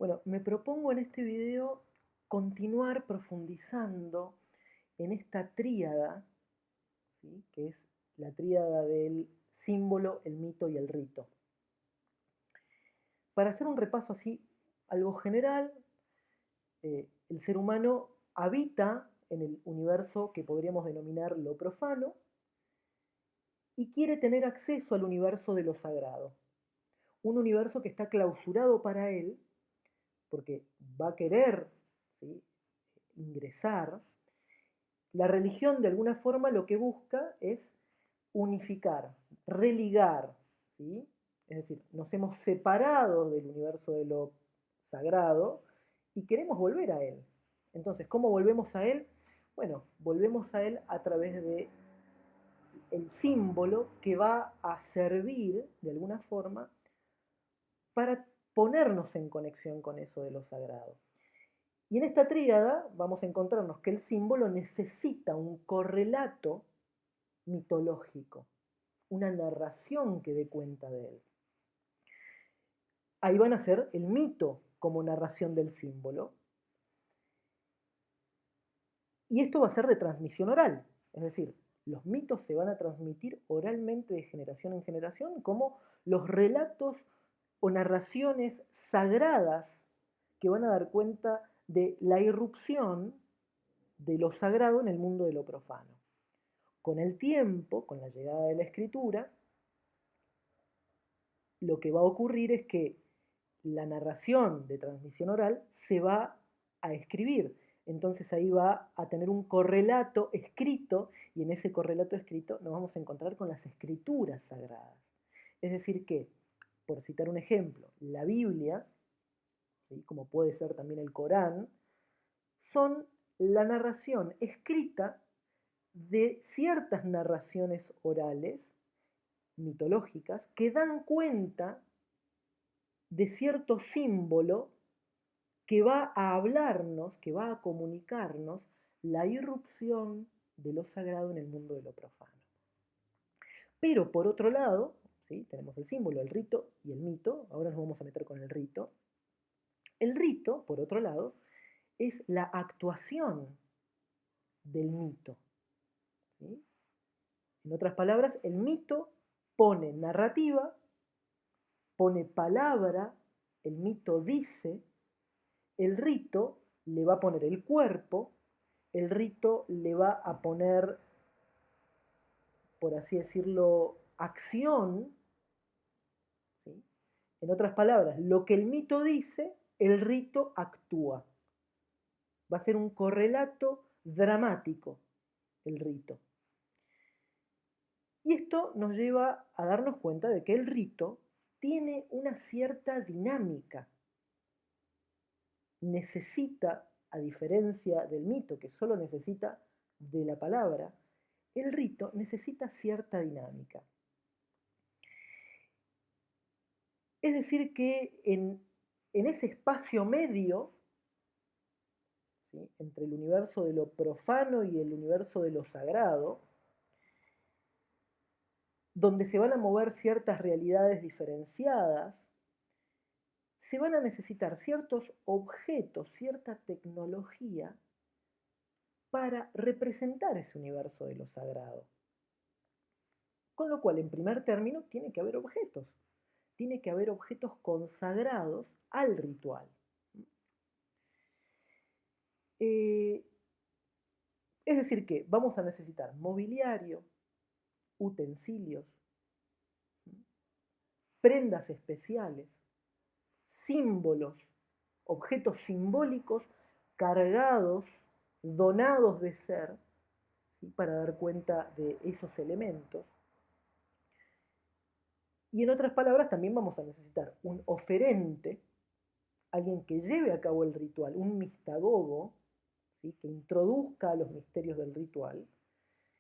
Bueno, me propongo en este video continuar profundizando en esta tríada, ¿sí? Que es la tríada del símbolo, el mito y el rito. Para hacer un repaso así, algo general, el ser humano habita en el universo que podríamos denominar lo profano y quiere tener acceso al universo de lo sagrado. Un universo que está clausurado para él porque va a querer, ¿sí?, ingresar. La religión de alguna forma lo que busca es unificar, religar, ¿sí? Es decir, nos hemos separado del universo de lo sagrado y queremos volver a él. Entonces, ¿cómo volvemos a él? Bueno, volvemos a él a través de el símbolo que va a servir de alguna forma para ponernos en conexión con eso de lo sagrado. Y en esta tríada vamos a encontrarnos que el símbolo necesita un correlato mitológico, una narración que dé cuenta de él. Ahí van a ser el mito como narración del símbolo. Y esto va a ser de transmisión oral, es decir, los mitos se van a transmitir oralmente de generación en generación como los relatos o narraciones sagradas que van a dar cuenta de la irrupción de lo sagrado en el mundo de lo profano. Con el tiempo, con la llegada de la escritura, lo que va a ocurrir es que la narración de transmisión oral se va a escribir. Entonces ahí va a tener un correlato escrito y en ese correlato escrito nos vamos a encontrar con las escrituras sagradas. Es decir que, por citar un ejemplo, la Biblia, ¿sí?, como puede ser también el Corán, son la narración escrita de ciertas narraciones orales, mitológicas, que dan cuenta de cierto símbolo que va a hablarnos, que va a comunicarnos la irrupción de lo sagrado en el mundo de lo profano. Pero por otro lado, ¿sí?, tenemos el símbolo, el rito y el mito. Ahora nos vamos a meter con el rito. El rito, por otro lado, es la actuación del mito, ¿sí? En otras palabras, el mito pone narrativa, pone palabra, el mito dice, el rito le va a poner el cuerpo, el rito le va a poner, por así decirlo, acción, ¿sí? En otras palabras, lo que el mito dice, el rito actúa. Va a ser un correlato dramático el rito. Y esto nos lleva a darnos cuenta de que el rito tiene una cierta dinámica. Necesita, a diferencia del mito, que solo necesita de la palabra, el rito necesita cierta dinámica. Es decir, que en ese espacio medio, ¿sí?, entre el universo de lo profano y el universo de lo sagrado, donde se van a mover ciertas realidades diferenciadas, se van a necesitar ciertos objetos, cierta tecnología para representar ese universo de lo sagrado. Con lo cual, en primer término, tiene que haber objetos. Tiene que haber objetos consagrados al ritual. Es decir que vamos a necesitar mobiliario, utensilios, prendas especiales, símbolos, objetos simbólicos cargados, donados de ser, ¿sí?, para dar cuenta de esos elementos. Y en otras palabras, también vamos a necesitar un oferente, alguien que lleve a cabo el ritual, un mistagogo, ¿sí?, que introduzca los misterios del ritual,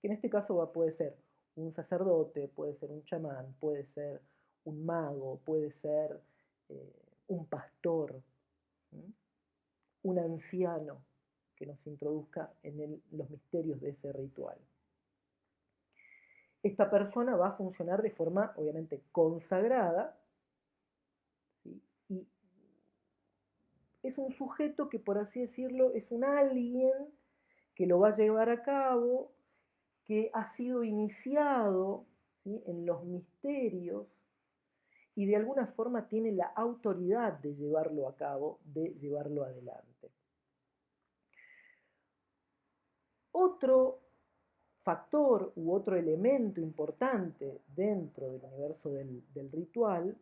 que en este caso puede ser un sacerdote, puede ser un chamán, puede ser un mago, puede ser un pastor, ¿sí?, un anciano que nos introduzca en los misterios de ese ritual. Esta persona va a funcionar de forma, obviamente, consagrada, ¿sí?, y es un sujeto que, por así decirlo, es un alguien que lo va a llevar a cabo, que ha sido iniciado, ¿sí?, en los misterios y de alguna forma tiene la autoridad de llevarlo a cabo, de llevarlo adelante. Otro factor u otro elemento importante dentro del universo del ritual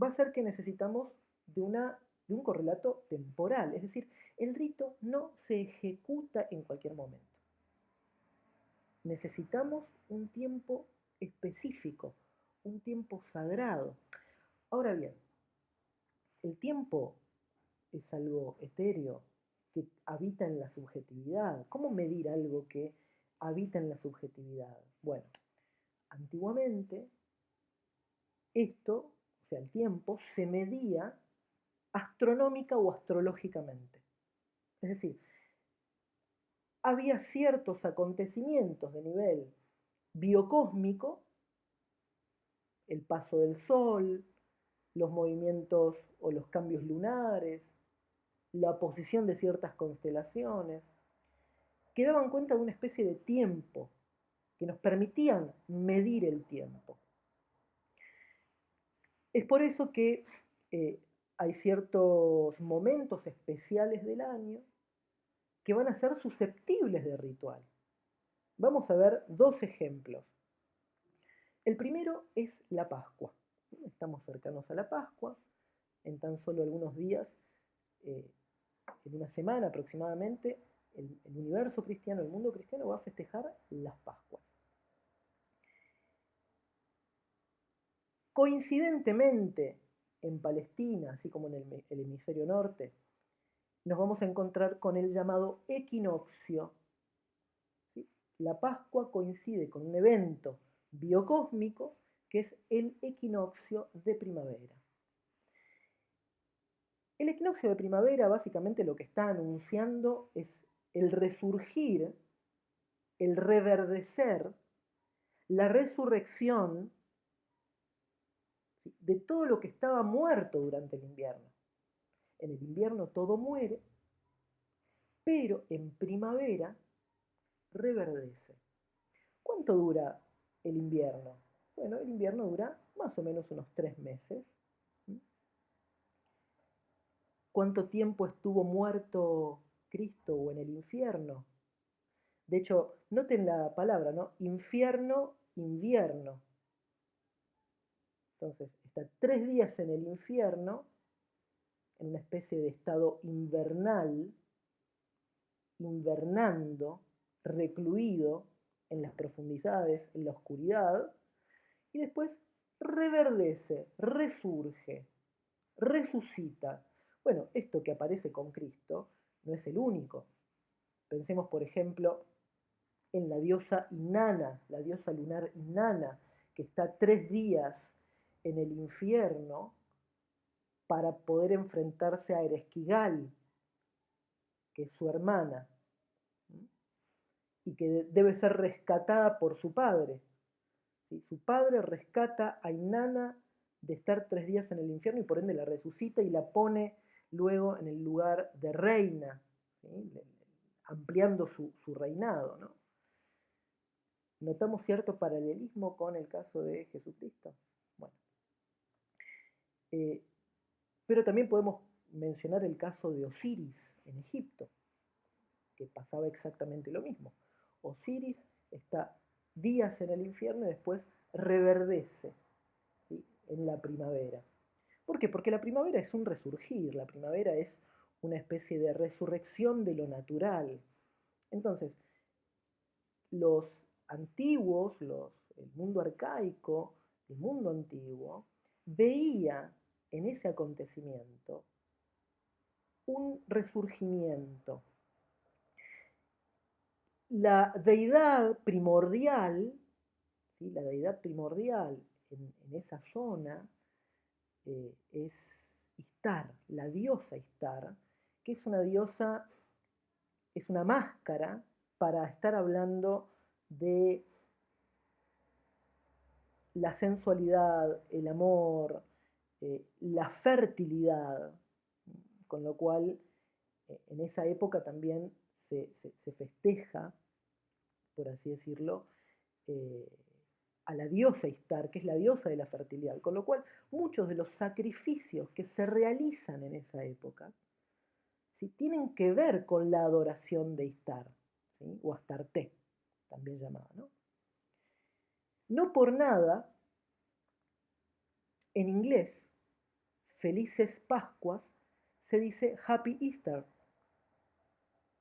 va a ser que necesitamos de un correlato temporal, es decir, el rito no se ejecuta en cualquier momento. Necesitamos un tiempo específico, un tiempo sagrado. Ahora bien, el tiempo es algo etéreo que habita en la subjetividad. ¿Cómo medir algo que habita en la subjetividad? Bueno, antiguamente esto, o sea, el tiempo, se medía astronómica o astrológicamente. Es decir, había ciertos acontecimientos de nivel biocósmico, el paso del Sol, los movimientos o los cambios lunares, la posición de ciertas constelaciones, que daban cuenta de una especie de tiempo, que nos permitían medir el tiempo. Es por eso que hay ciertos momentos especiales del año que van a ser susceptibles de ritual. Vamos a ver dos ejemplos. El primero es la Pascua. Estamos cercanos a la Pascua, en tan solo algunos días, en una semana aproximadamente, el universo cristiano, el mundo cristiano va a festejar las Pascuas. Coincidentemente, en Palestina, así como en el hemisferio norte, nos vamos a encontrar con el llamado equinoccio. ¿Sí? La Pascua coincide con un evento biocósmico que es el equinoccio de primavera. El equinoccio de primavera básicamente lo que está anunciando es el resurgir, el reverdecer, la resurrección, ¿sí?, de todo lo que estaba muerto durante el invierno. En el invierno todo muere, pero en primavera reverdece. ¿Cuánto dura el invierno? Bueno, el invierno dura más o menos unos 3 meses. ¿Cuánto tiempo estuvo muerto Cristo o en el infierno? De hecho, noten la palabra, ¿no? Infierno, invierno. Entonces, está 3 días en el infierno, en una especie de estado invernal, invernando, recluido en las profundidades, en la oscuridad, y después reverdece, resurge, resucita. Bueno, esto que aparece con Cristo no es el único. Pensemos, por ejemplo, en la diosa Inanna, la diosa lunar Inanna, que está 3 días en el infierno para poder enfrentarse a Ereshkigal, que es su hermana, y que debe ser rescatada por su padre. ¿Sí? Su padre rescata a Inanna de estar 3 días en el infierno y por ende la resucita y la pone luego en el lugar de reina, ¿sí?, ampliando su reinado, ¿no? ¿Notamos cierto paralelismo con el caso de Jesucristo? Bueno, pero también podemos mencionar el caso de Osiris en Egipto, que pasaba exactamente lo mismo. Osiris está días en el infierno y después reverdece, ¿sí?, en la primavera. ¿Por qué? Porque la primavera es un resurgir, la primavera es una especie de resurrección de lo natural. Entonces, los antiguos, el mundo arcaico, el mundo antiguo, veía en ese acontecimiento un resurgimiento. La deidad primordial, ¿sí?, la deidad primordial en esa zona es Istar, la diosa Istar, que es una diosa, es una máscara para estar hablando de la sensualidad, el amor, la fertilidad. con lo cual en esa época también se festeja, por así decirlo, eh, a la diosa Istar, que es la diosa de la fertilidad, con lo cual muchos de los sacrificios que se realizan en esa época, ¿sí?, tienen que ver con la adoración de Istar, ¿sí?, o Astarte, también llamada, ¿no? No por nada, en inglés, Felices Pascuas se dice Happy Easter.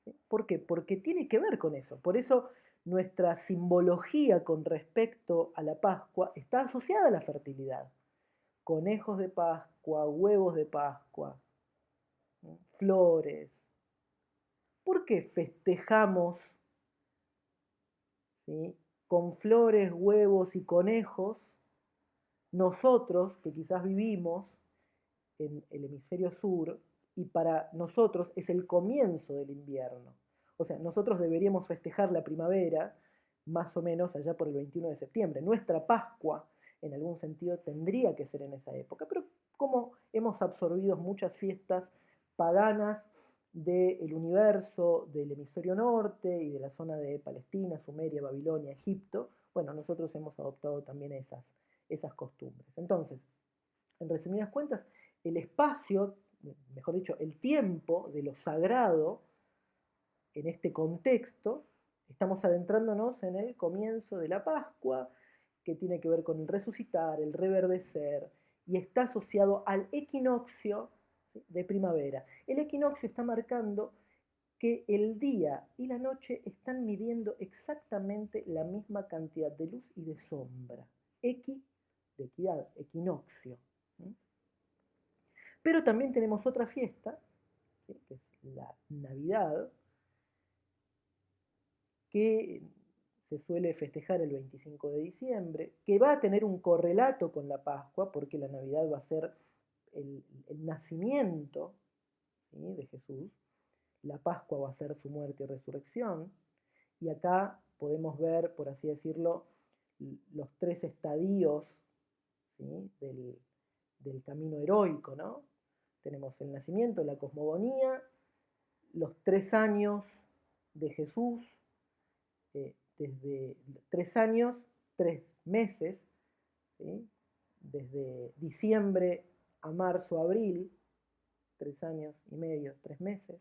¿Sí? ¿Por qué? Porque tiene que ver con eso. Por eso nuestra simbología con respecto a la Pascua está asociada a la fertilidad. Conejos de Pascua, huevos de Pascua, ¿no?, flores. ¿Por qué festejamos, ¿sí?, con flores, huevos y conejos nosotros que quizás vivimos en el hemisferio sur y para nosotros es el comienzo del invierno? O sea, nosotros deberíamos festejar la primavera más o menos allá por el 21 de septiembre. Nuestra Pascua, en algún sentido, tendría que ser en esa época, pero como hemos absorbido muchas fiestas paganas del universo, del hemisferio norte y de la zona de Palestina, Sumeria, Babilonia, Egipto, bueno, nosotros hemos adoptado también esas costumbres. Entonces, en resumidas cuentas, el espacio, mejor dicho, el tiempo de lo sagrado en este contexto, estamos adentrándonos en el comienzo de la Pascua, que tiene que ver con el resucitar, el reverdecer, y está asociado al equinoccio, ¿sí?, de primavera. El equinoccio está marcando que el día y la noche están midiendo exactamente la misma cantidad de luz y de sombra. Equi, de equidad, equinoccio. ¿Sí? Pero también tenemos otra fiesta, ¿sí?, que es la Navidad, que se suele festejar el 25 de diciembre, que va a tener un correlato con la Pascua, porque la Navidad va a ser el nacimiento, ¿sí?, de Jesús, la Pascua va a ser su muerte y resurrección, y acá podemos ver, por así decirlo, los tres estadios, ¿sí?, del camino heroico, ¿no? Tenemos el nacimiento, la cosmogonía, los 3 años de Jesús, desde 3 años, 3 meses, ¿sí?, desde diciembre a marzo, abril, 3 años y medio, 3 meses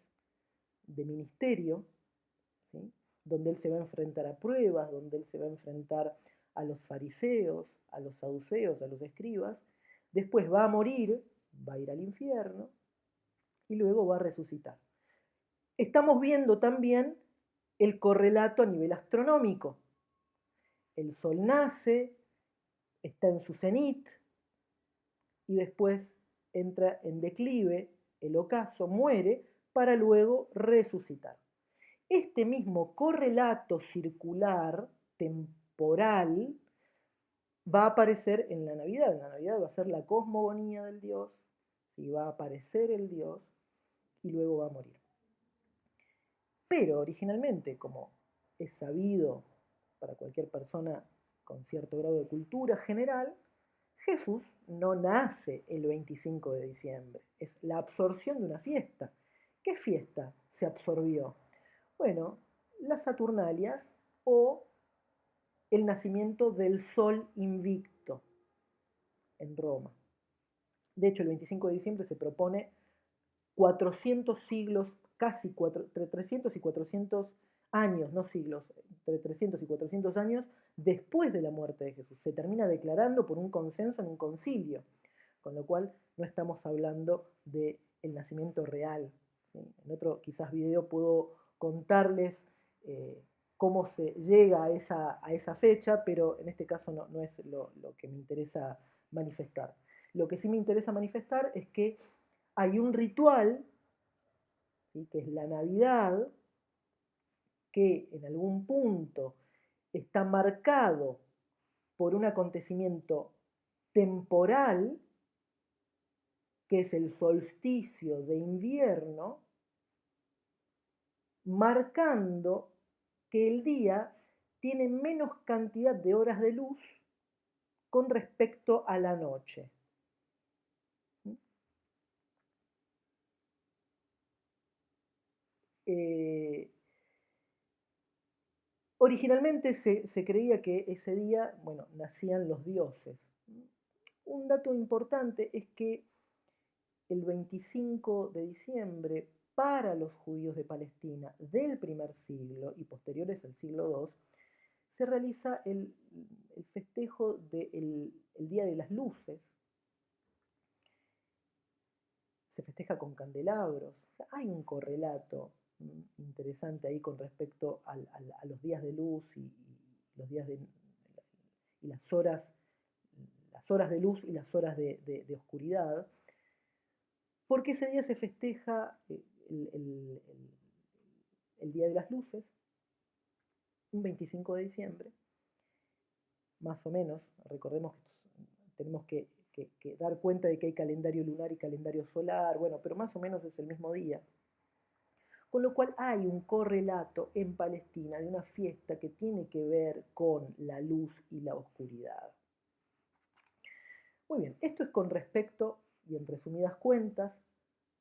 de ministerio, ¿sí?, donde él se va a enfrentar a pruebas, donde él se va a enfrentar a los fariseos, a los saduceos, a los escribas, después va a morir, va a ir al infierno y luego va a resucitar. Estamos viendo también el correlato a nivel astronómico. El Sol nace, está en su cenit y después entra en declive, el ocaso, muere para luego resucitar. Este mismo correlato circular, temporal, va a aparecer en la Navidad. En la Navidad va a ser la cosmogonía del Dios, y va a aparecer el Dios y luego va a morir. Pero originalmente, como es sabido para cualquier persona con cierto grado de cultura general, Jesús no nace el 25 de diciembre, es la absorción de una fiesta. ¿Qué fiesta se absorbió? Bueno, las Saturnalias o el nacimiento del Sol invicto en Roma. De hecho, el 25 de diciembre se propone 400 siglos, casi entre 300 y 400 años, no siglos, entre 300 y 400 años después de la muerte de Jesús. Se termina declarando por un consenso en un concilio, con lo cual no estamos hablando del nacimiento real, ¿sí? En otro quizás video puedo contarles cómo se llega a esa fecha, pero en este caso no es lo que me interesa manifestar. Lo que sí me interesa manifestar es que hay un ritual, ¿sí?, que es la Navidad, que en algún punto está marcado por un acontecimiento temporal, que es el solsticio de invierno, marcando que el día tiene menos cantidad de horas de luz con respecto a la noche. Eh, Originalmente se creía que ese día, bueno, nacían los dioses. Un dato importante es que el 25 de diciembre, para los judíos de Palestina del primer siglo y posteriores al siglo II, se realiza el festejo del Día de las Luces, se festeja con candelabros. O sea, hay un correlato interesante ahí con respecto a los días de luz y los días y las horas de luz y las horas de oscuridad, porque ese día se festeja el, el- el Día de las Luces, un 25 de diciembre, más o menos. Recordemos que tenemos que dar cuenta de que hay calendario lunar y calendario solar, bueno, pero más o menos es el mismo día. Con lo cual hay un correlato en Palestina de una fiesta que tiene que ver con la luz y la oscuridad. Muy bien, esto es con respecto, y en resumidas cuentas,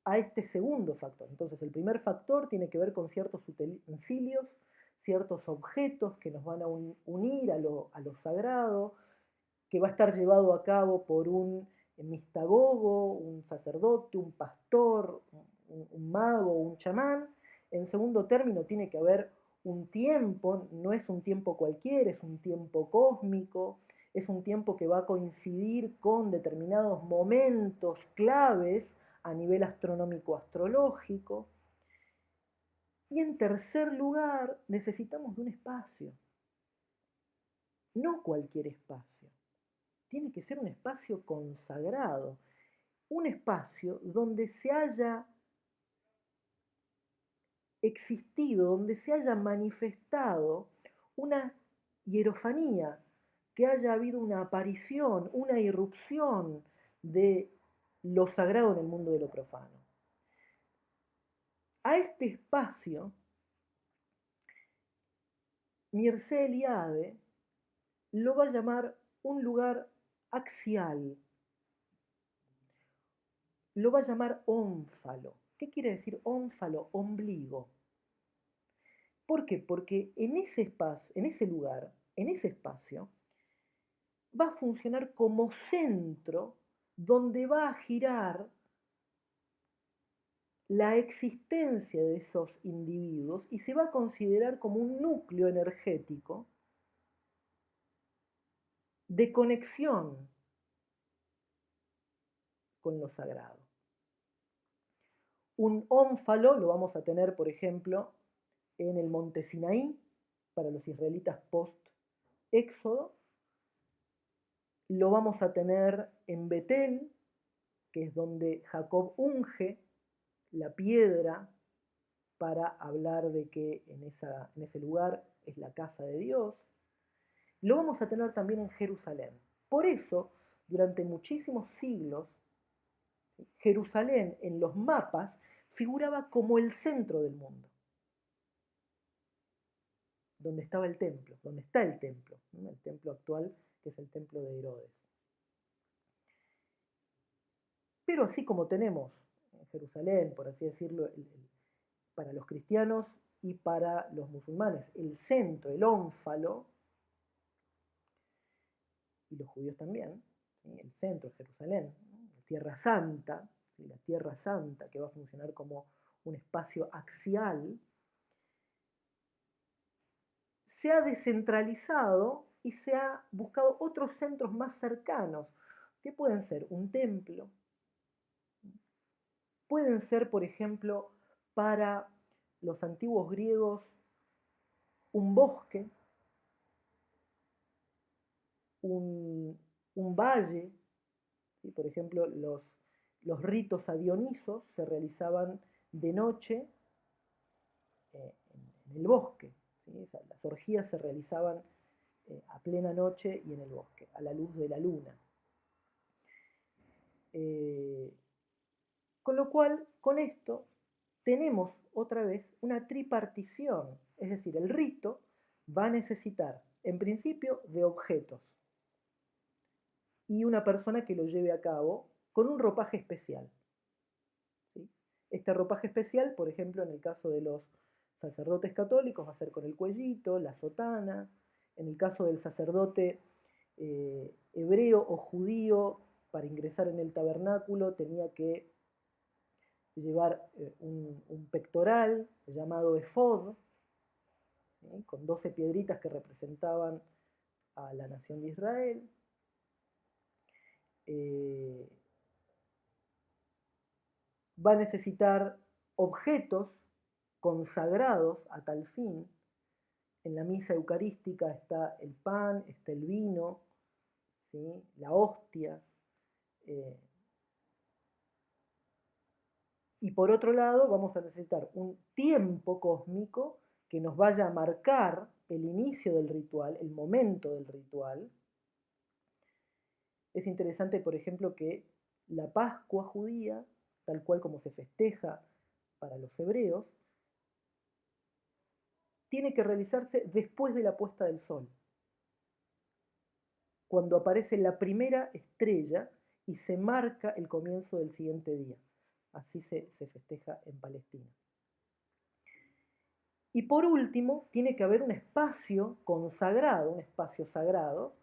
a este segundo factor. Entonces, el primer factor tiene que ver con ciertos utensilios, ciertos objetos que nos van a unir a lo sagrado, que va a estar llevado a cabo por un mistagogo, un sacerdote, un pastor, un mago, un chamán. En segundo término, tiene que haber un tiempo, no es un tiempo cualquiera, es un tiempo cósmico, es un tiempo que va a coincidir con determinados momentos claves a nivel astronómico astrológico. Y en tercer lugar, necesitamos de un espacio, no cualquier espacio. Tiene que ser un espacio consagrado, un espacio donde se haya existido, donde se haya manifestado una hierofanía, que haya habido una aparición, una irrupción de lo sagrado en el mundo de lo profano. A este espacio, Mircea Eliade lo va a llamar un lugar axial, lo va a llamar ónfalo. ¿Qué quiere decir ónfalo? Ombligo. ¿Por qué? Porque en ese espacio, en ese lugar, en ese espacio, va a funcionar como centro donde va a girar la existencia de esos individuos y se va a considerar como un núcleo energético de conexión con lo sagrado. Un ónfalo lo vamos a tener, por ejemplo, en el monte Sinaí, para los israelitas post-éxodo. Lo vamos a tener en Betel, que es donde Jacob unge la piedra para hablar de que en ese lugar es la casa de Dios. Lo vamos a tener también en Jerusalén. Por eso, durante muchísimos siglos, Jerusalén en los mapas figuraba como el centro del mundo, donde estaba el templo, donde está el templo, ¿no? El templo actual, que es el templo de Herodes. Pero así como tenemos en Jerusalén, por así decirlo, para los cristianos y para los musulmanes, el centro, el ónfalo, y los judíos también, ¿sí? El centro es Jerusalén, ¿no? La Tierra Santa, ¿sí? La Tierra Santa que va a funcionar como un espacio axial, se ha descentralizado y se ha buscado otros centros más cercanos, que pueden ser un templo, pueden ser, por ejemplo, para los antiguos griegos, un bosque, un valle, ¿sí? Por ejemplo, los ritos a Dionisos se realizaban de noche en el bosque, ¿sí? O sea, las orgías se realizaban a plena noche y en el bosque, a la luz de la luna. Eh, con lo cual, con esto, tenemos otra vez una tripartición, es decir, el rito va a necesitar, en principio, de objetos y una persona que lo lleve a cabo con un ropaje especial. ¿Sí? Este ropaje especial, por ejemplo, en el caso de los sacerdotes católicos, va a ser con el cuellito, la sotana. En el caso del sacerdote hebreo o judío, para ingresar en el tabernáculo tenía que llevar un pectoral llamado efod, ¿sí? Con 12 piedritas que representaban a la nación de Israel. Va a necesitar objetos consagrados a tal fin. En la misa eucarística está el pan, está el vino, ¿sí? La hostia. Y por otro lado, vamos a necesitar un tiempo cósmico que nos vaya a marcar el inicio del ritual, el momento del ritual. Es interesante, por ejemplo, que la Pascua judía, tal cual como se festeja para los hebreos, tiene que realizarse después de la puesta del sol, cuando aparece la primera estrella y se marca el comienzo del siguiente día. Así se festeja en Palestina. Y por último, tiene que haber un espacio consagrado, un espacio sagrado,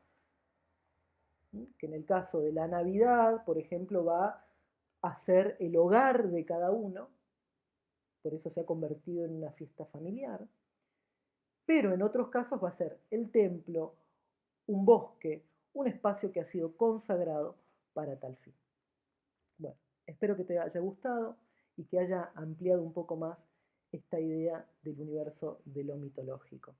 que en el caso de la Navidad, por ejemplo, va a ser el hogar de cada uno, por eso se ha convertido en una fiesta familiar, pero en otros casos va a ser el templo, un bosque, un espacio que ha sido consagrado para tal fin. Bueno, espero que te haya gustado y que haya ampliado un poco más esta idea del universo de lo mitológico.